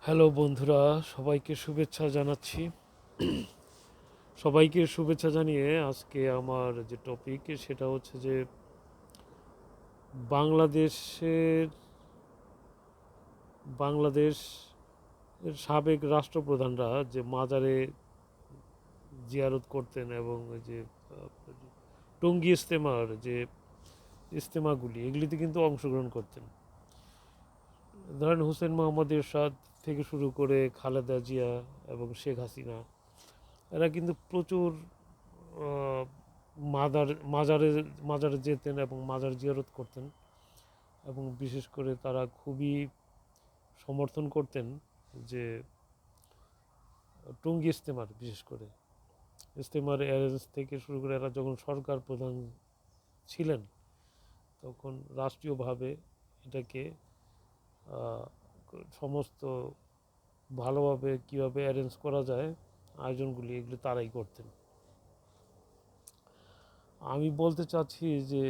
Hello বন্ধুরা, সবাইকে শুভেচ্ছা জানাচ্ছি। সবাইকে শুভেচ্ছা জানিয়ে আজকে আমার যে টপিক সেটা হচ্ছে যে বাংলাদেশের বাংলাদেশ এর সাবেক রাষ্ট্রপ্রধানরা যে মাজারে জিয়ারত করতেন এবং ওই যে টঙ্গী ইজতেমার যে ইজতেমাগুলি এগুলিতে কিন্তু অংশগ্রহণ করতেন। ধরেন হোসেন মোহাম্মদ এরশাদ থেকে শুরু করে খালেদা জিয়া এবং শেখ হাসিনা, এরা কিন্তু প্রচুর আহ, মাজারে মাজারে যেতেন এবং মাজার জিয়ারত করতেন এবং বিশেষ করে তারা খুবই সমর্থন করতেন যে টঙ্গী ইজতেমার, বিশেষ করে ইজতেমার অ্যারেঞ্জ থেকে শুরু করে এরা যখন সরকার প্রধান ছিলেন তখন রাষ্ট্রীয়ভাবে এটাকে আহ, সমস্ত ভালোভাবে কীভাবে অ্যারেঞ্জ করা যায় আয়োজনগুলি এগুলি তারাই করতেন। আমি বলতে চাচ্ছি যে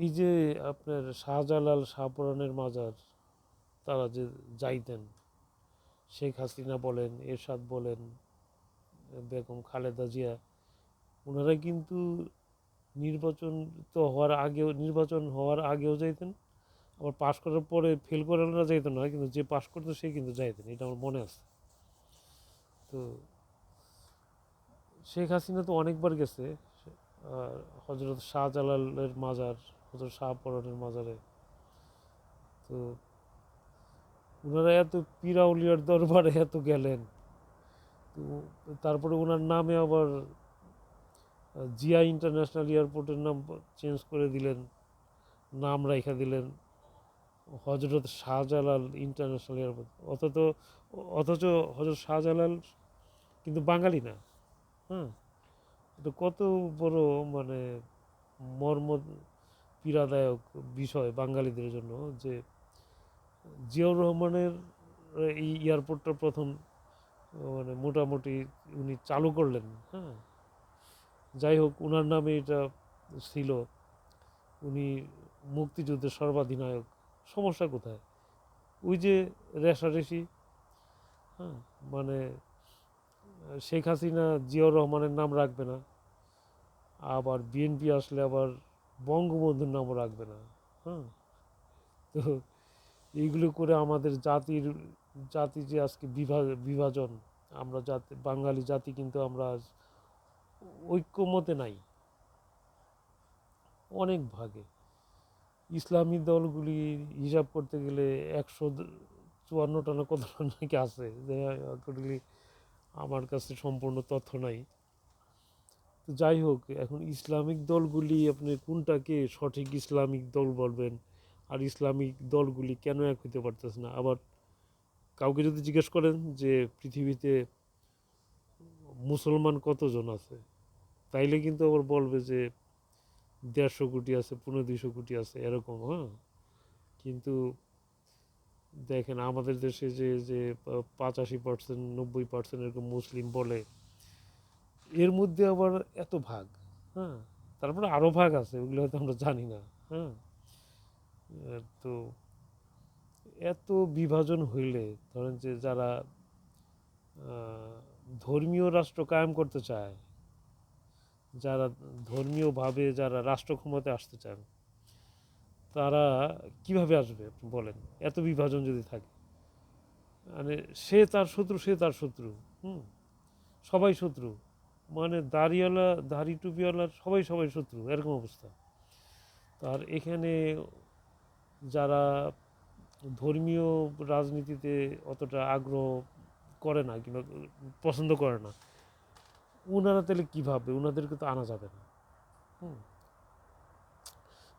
এই যে আপনার শাহজালাল শাহপরানের মাজার তারা যে যাইতেন, শেখ হাসিনা বলেন, এরশাদ বলেন, বেগম খালেদা জিয়া, ওনারা কিন্তু নির্বাচন হওয়ার আগেও যাইতেন, আবার পাশ করার পরে ফেল করানোরা যাইতেন না, কিন্তু যে পাশ করতো সে কিন্তু যাইতেন, এটা আমার মনে আছে। তো শেখ হাসিনা তো অনেকবার গেছে হজরত শাহজালালের মাজার, হজরত শাহপরানের মাজারে। তো ওনারা এত পীরাউলিয়ার দরবারে এত গেলেন, তো তারপরে ওনার নামে আবার জিয়া ইন্টারন্যাশনাল এয়ারপোর্টের নাম চেঞ্জ করে দিলেন, নাম রাইখা দিলেন হজরত শাহজালাল ইন্টারন্যাশনাল এয়ারপোর্ট। অথচ হজরত শাহজালাল কিন্তু বাঙালি না। হ্যাঁ, এটা কত বড় মানে মর্ম পীড়াদায়ক বিষয় বাঙালিদের জন্য যে জিয়াউর রহমানের এই এয়ারপোর্টটা প্রথম মানে মোটামুটি উনি চালু করলেন। হ্যাঁ, যাই হোক, ওনার নামে এটা ছিল, উনি মুক্তিযুদ্ধের সর্বাধিনায়ক। সমস্যা কোথায়? ওই যে রেষারেষি। হ্যাঁ, মানে শেখ হাসিনা জিয়াউর রহমানের নাম রাখবে না, আবার বিএনপি আসলে আবার বঙ্গবন্ধুর নামও রাখবে না। হ্যাঁ, তো এইগুলো করে আমাদের জাতি যে আজকে বিভাজন, আমরা জাতি, বাঙালি জাতি কিন্তু আমরা আজ ঐক্যমতে নাই, অনেক ভাগে। ইসলামী দলগুলি হিসাব করতে গেলে 154টা না কত নাকি আছে, টোটালি আমার কাছে সম্পূর্ণ তথ্য নাই। তো যাই হোক, এখন ইসলামিক দলগুলি আপনি কোনটাকে সঠিক ইসলামিক দল বলবেন, আর ইসলামিক দলগুলি কেন এক হইতে পারতেছে না? আবার কাউকে যদি জিজ্ঞেস করেন যে পৃথিবীতে মুসলমান কতজন আছে, তাইলে কিন্তু আবার বলবে যে 150 কোটি আছে, 250 কোটি আছে, এরকম। হ্যাঁ, কিন্তু দেখেন আমাদের দেশে যে যে 85%, 90% এরকম মুসলিম বলে, এর মধ্যে আবার এত ভাগ। হ্যাঁ, তারপরে আরও ভাগ আছে, ওগুলো হয়তো আমরা জানি না। হ্যাঁ, তো এত বিভাজন হইলে ধরেন যে যারা ধর্মীয় রাষ্ট্র কায়েম করতে চায়, যারা ধর্মীয়ভাবে যারা রাষ্ট্র ক্ষমতায় আসতে চান, তারা কিভাবে আসবে আপনি বলেন? এত বিভাজন যদি থাকে, মানে সে তার শত্রু। হুম, সবাই শত্রু, মানে দাড়িওয়ালা দাড়ি টুপিওয়ালার সবাই সবাই শত্রু, এরকম অবস্থা। আর এখানে যারা ধর্মীয় রাজনীতিতে অতটা আগ্রহ করে না কিংবা পছন্দ করে না, ওনারা তাহলে কী ভাববে? ওনাদেরকে তো আনা যাবে না। হুম,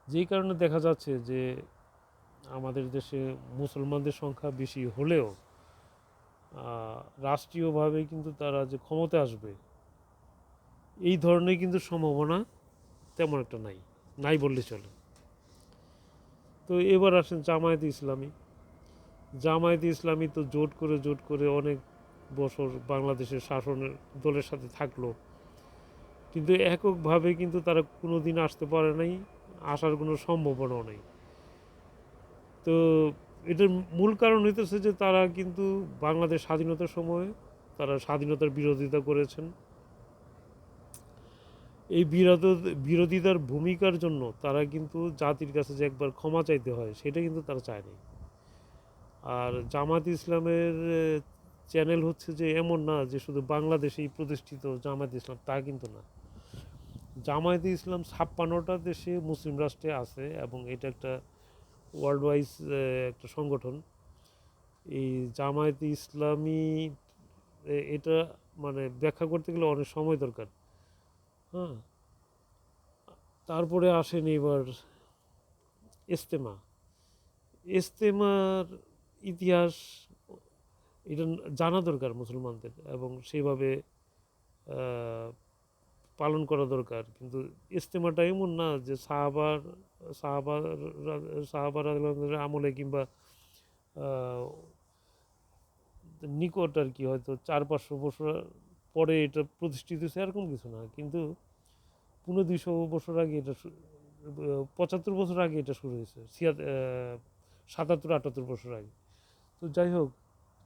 যেই কারণে দেখা যাচ্ছে যে আমাদের দেশে মুসলমানদের সংখ্যা বেশি হলেও রাষ্ট্রীয়ভাবে কিন্তু তারা যে ক্ষমতায় আসবে এই ধরনের কিন্তু সম্ভাবনা তেমন একটা নাই, নাই বললে চলে। তো এবার আসেন জামায়াতে ইসলামী। জামায়াতে ইসলামী তো জোট করে অনেক বছর বাংলাদেশের শাসনের দলের সাথে থাকলো, কিন্তু এককভাবে কিন্তু তারা কোনো দিন আসতে পারে নাই, আসার কোনো সম্ভাবনাও নেই। তো এটার মূল কারণ হইতেছে যে তারা কিন্তু বাংলাদেশ স্বাধীনতার সময় তারা স্বাধীনতার বিরোধিতা করেছেন। এই বিরোধিতার ভূমিকার জন্য তারা কিন্তু জাতির কাছে যে একবার ক্ষমা চাইতে হয় সেটা কিন্তু তারা চায়নি। আর জামাত ইসলামের চ্যানেল হচ্ছে যে এমন না যে শুধু বাংলাদেশেই প্রতিষ্ঠিত জামায়াত ইসলাম, তা কিন্তু না। জামায়াতে ইসলাম 56টা দেশে মুসলিম রাষ্ট্রে আছে এবং এটা একটা ওয়ার্ল্ড ওয়াইজ একটা সংগঠন। এই জামায়াতে ইসলামী এটা মানে ব্যাখ্যা করতে গেলে অনেক সময় দরকার। হ্যাঁ, তারপরে আসেন এবার ইজতেমা। ইজতেমার ইতিহাস এটা জানা দরকার মুসলমানদের এবং সেইভাবে পালন করা দরকার। কিন্তু ইজতেমাটা এমন না যে সাহাবার সাহাবার আমলে কিংবা নিকট আর কি, হয়তো 400-500 বছর পরে এটা প্রতিষ্ঠিত হয়েছে এরকম কিছু না। কিন্তু 200 বছর আগে এটা 75 বছর আগে এটা শুরু হয়েছে, 77-78 বছর আগে। তো যাই হোক,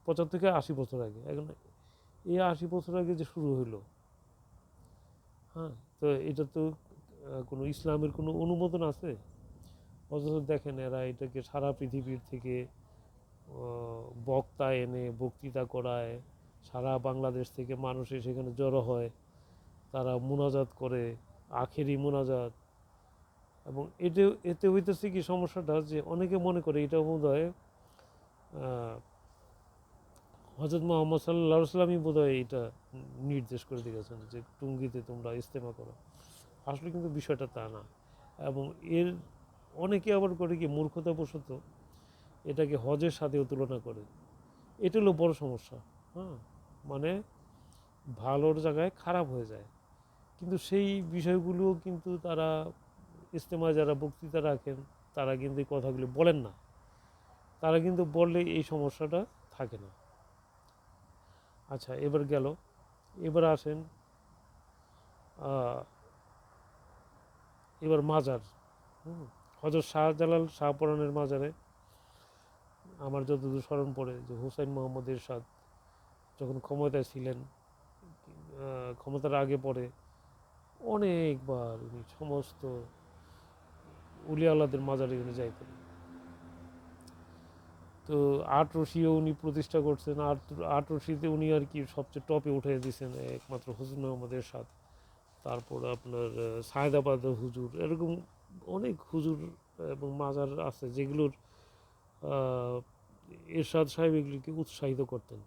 75 থেকে 80 বছর আগে। এখন এই 80 বছর আগে যে শুরু হইলো, হ্যাঁ, তো এটা তো কোনো ইসলামের কোনো অনুমোদন আছে? অথচ দেখেন এরা এটাকে সারা পৃথিবীর থেকে বক্তা এনে বক্তৃতা করায়, সারা বাংলাদেশ থেকে মানুষ সেখানে জড়ো হয়, তারা মোনাজাত করে, আখেরি মোনাজাত। এবং এতে হইতেছে কি সমস্যাটা, যে অনেকে মনে করে এটা বোধহয় হযরত মুহাম্মদ সাল্লাল্লাহু আলাইহি ওয়াসাল্লামই বোধহয় এটা নির্দেশ করে দিয়েছেন যে টুঙ্গিতে তোমরা ইজতেমা করো। আসলে কিন্তু বিষয়টা তা না। এবং এর অনেকে আবার করে কি মূর্খতাবশত এটাকে হজের সাথেও তুলনা করে। এটা হলো বড় সমস্যা। হ্যাঁ, মানে ভালোর জায়গায় খারাপ হয়ে যায়। কিন্তু সেই বিষয়গুলো কিন্তু তারা ইজতেমায় যারা বক্তৃতা রাখেন তারা কিন্তু এই কথাগুলি বলেন না। তারা কিন্তু বললে এই সমস্যাটা থাকে না। আচ্ছা, এবার গেল। এবার আসেন এবার মাজার। হযরত শাহজালাল শাহপরানের মাজারে আমার যতদূর স্মরণ পড়ে যে হুসাইন মোহাম্মদ এরশাদ যখন ক্ষমতায় ছিলেন, ক্ষমতার আগে পরে অনেকবার উনি সমস্ত উলিয়া আল্লাহদের মাজারে উনি যাইতেন। তো আটরশিও উনি প্রতিষ্ঠা করছেন। আটরশিতে উনি আর কি সবচেয়ে টপে উঠে দিয়েছেন একমাত্র হুসেন মোহাম্মদ এরশাদ। তারপর আপনার সায়দাবাদের হুজুর, এরকম অনেক হুজুর এবং মাজার আছে যেগুলোর এরশাদ সাহেব এগুলিকে উৎসাহিত করতেন।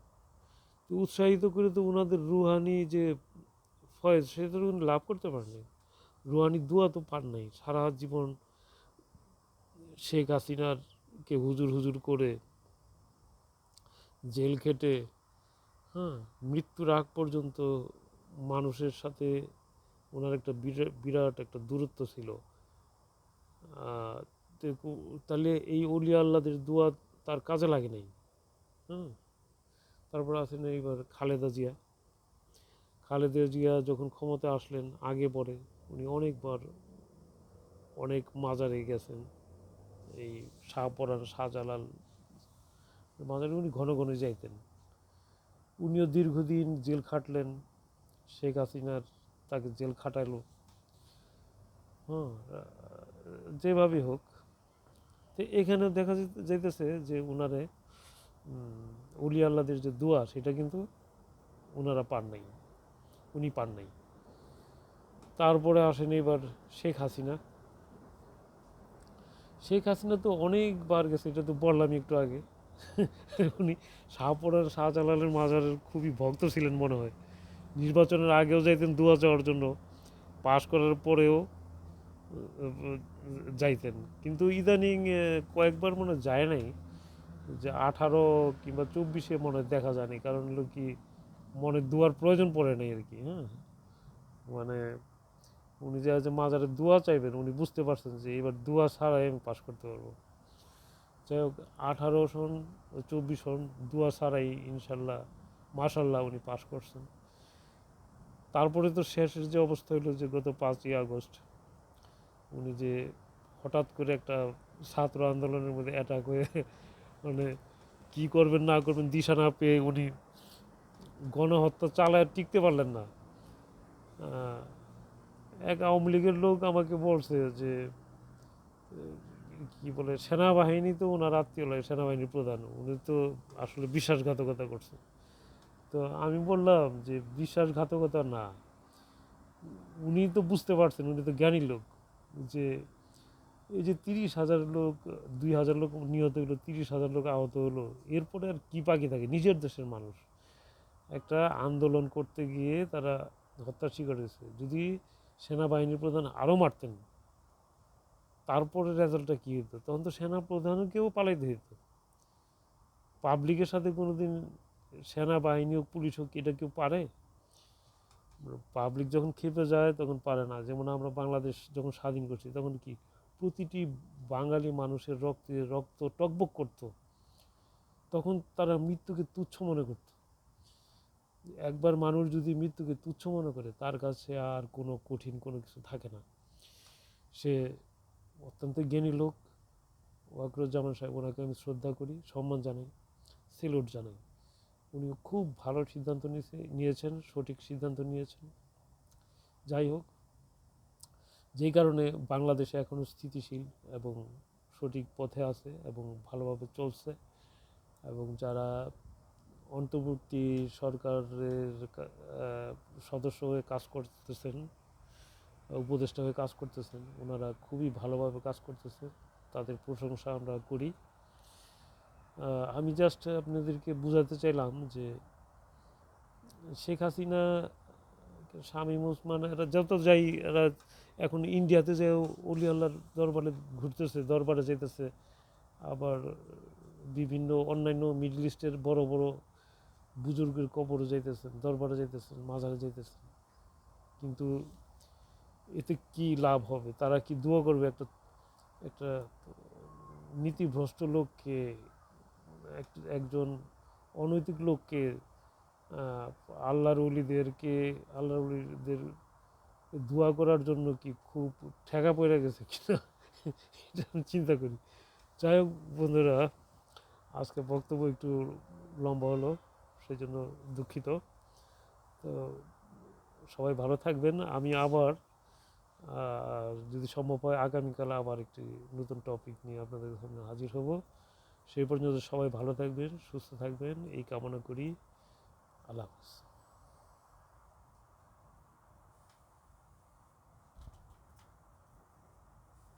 তো উৎসাহিত করে তো ওনাদের রুহানি যে ফয়েজ সেটা তো উনি লাভ করতে পারেনি। রুহানি দোয়া তো পান নাই। সারা জীবন শেখ হাসিনার কে হুজুর হুজুর করে জেল খেটে, হ্যাঁ, মৃত্যুর আগ পর্যন্ত মানুষের সাথে ওনার একটা বিরাট একটা দূরত্ব ছিল। তাহলে এই অলিয়া আল্লাহদের দোয়া তার কাজে লাগে নাই। হ্যাঁ, তারপর আছেন এইবার খালেদা জিয়া। খালেদা জিয়া যখন ক্ষমতা আসলেন আগে পরে উনি অনেকবার অনেক মাজারে গেছেন। এই শাহপরান শাহজালাল মাজারে উনি ঘন ঘন যাইতেন। উনিও দীর্ঘদিন জেল খাটলেন। শেখ হাসিনার তাকে জেল খাটাইলো। হ্যাঁ, যেভাবে হোক। তো এখানে দেখা যাইতেছে যে উনারে উলি আল্লাদের যে দোয়া সেটা কিন্তু ওনারা পান নাই, উনি পান নাই। তারপরে আসেন এবার শেখ হাসিনা। শেখ হাসিনা তো অনেকবার গেছে, এটা তো বললাম একটু আগে। উনি শাহপরান শাহজালালের মাজারের খুবই ভক্ত ছিলেন মনে হয়। নির্বাচনের আগেও যাইতেন দোয়া চাওয়ার জন্য, পাশ করার পরেও যাইতেন। কিন্তু ইদানিং কয়েকবার মনে যায় নাই, যে 18 কিংবা 24-এ মনে হয় দেখা যায়নি। কারণ হলো কি, মনে দোয়ার প্রয়োজন পড়ে নাই আর কি। হ্যাঁ, মানে উনি যে মাজারে দোয়া চাইবেন উনি বুঝতে পারছেন যে এবার দোয়া ছাড়াই আমি পাশ করতে পারবো। যাই হোক, 18 সন 24 সন দোয়া ছাড়াই ইনশাল্লাহ মাশাল্লাহ উনি পাশ করছেন। তারপরে তো শেষের যে অবস্থা হলো যে গত 5ই আগস্ট উনি যে হঠাৎ করে একটা ছাত্র আন্দোলনের মধ্যে অ্যাটাক হয়ে মানে কি করবেন না করবেন দিশা না পেয়ে উনি গণহত্যা চালায় টিকতে পারলেন না। আহ, এক আওয়ামী লীগের লোক আমাকে বলছে যে কি বলে সেনাবাহিনী তো ওনার আত্মীয় লাগে, সেনাবাহিনীর প্রধান উনি তো আসলে বিশ্বাসঘাতকতা করছে। তো আমি বললাম যে বিশ্বাসঘাতকতা না, উনি তো বুঝতে পারছেন, উনি তো জ্ঞানী লোক, যে এই যে 30,000 লোক, 2,000 লোক নিহত হলো, 30,000 লোক আহত হলো, এরপরে আর কি বাকি থাকে? নিজের দেশের মানুষ একটা আন্দোলন করতে গিয়ে তারা হত্যার শিকার হয়েছে। যদি সেনাবাহিনীর প্রধান আরও মারতেন, তারপরে রেজাল্টটা কী হতো? তখন তো সেনা প্রধানকেও পালাইতে হতো। পাবলিকের সাথে কোনোদিন সেনাবাহিনী হোক পুলিশ হোক এটা কেউ পারে? পাবলিক যখন খেপে যায় তখন পারে না। যেমন আমরা বাংলাদেশ যখন স্বাধীন করছি তখন কি প্রতিটি বাঙালি মানুষের রক্তে রক্ত টকবক করত, তখন তারা মৃত্যুকে তুচ্ছ মনে করত। একবার মানুষ যদি মৃত্যুকে তুচ্ছ মনে করে তার কাছে আর কোনো কঠিন কোনো কিছু থাকে না। সে অত্যন্ত জ্ঞানী লোক, ওয়াকরুজ্জামান সাহেব, ওনাকে আমি শ্রদ্ধা করি, সম্মান জানাই, সেলুট জানাই। উনি খুব ভালো সিদ্ধান্ত নিয়েছেন, সঠিক সিদ্ধান্ত নিয়েছেন। যাই হোক, যেই কারণে বাংলাদেশে এখনও স্থিতিশীল এবং সঠিক পথে আছে এবং ভালোভাবে চলছে। এবং যারা অন্তর্বর্তী সরকারের সদস্য হয়ে কাজ করতেছেন, উপদেষ্টা হয়ে কাজ করতেছেন, ওনারা খুবই ভালোভাবে কাজ করতেছে, তাদের প্রশংসা আমরা করি। আমি জাস্ট আপনাদেরকে বোঝাতে চাইলাম যে শেখ হাসিনা, শামীম ওসমান, এরা যত যাই, এরা এখন ইন্ডিয়াতে যে অলি আল্লাহর দরবারে ঘুরতেছে, দরবারে যেতেছে, আবার বিভিন্ন অন্যান্য মিডল ইস্টের বড় বড় বুজুর্গের কবরে যাইতেছেন, দরবারে যাইতেছেন, মাজারে যাইতেছেন। কিন্তু এতে কি লাভ হবে? তারা কি দোয়া করবে একটা একটা নীতিভ্রষ্ট লোককে, একজন অনৈতিক লোককে, আল্লাহর অলিদের দোয়া করার জন্য কি খুব ঠেকা পড়ে গেছে কিনা এটা আমি চিন্তা করি। যাই হোক বন্ধুরা, আজকে বক্তব্য একটু লম্বা হলো, সেই জন্য দুঃখিত। তো সবাই ভালো থাকবেন। আমি আবার যদি সম্ভব হয় আগামীকাল আবার একটি নতুন টপিক নিয়ে আপনাদের সামনে হাজির হব। সেই পর্যন্ত সবাই ভালো থাকবেন, সুস্থ থাকবেন, এই কামনা করি। আল্লাহ হাফেজ।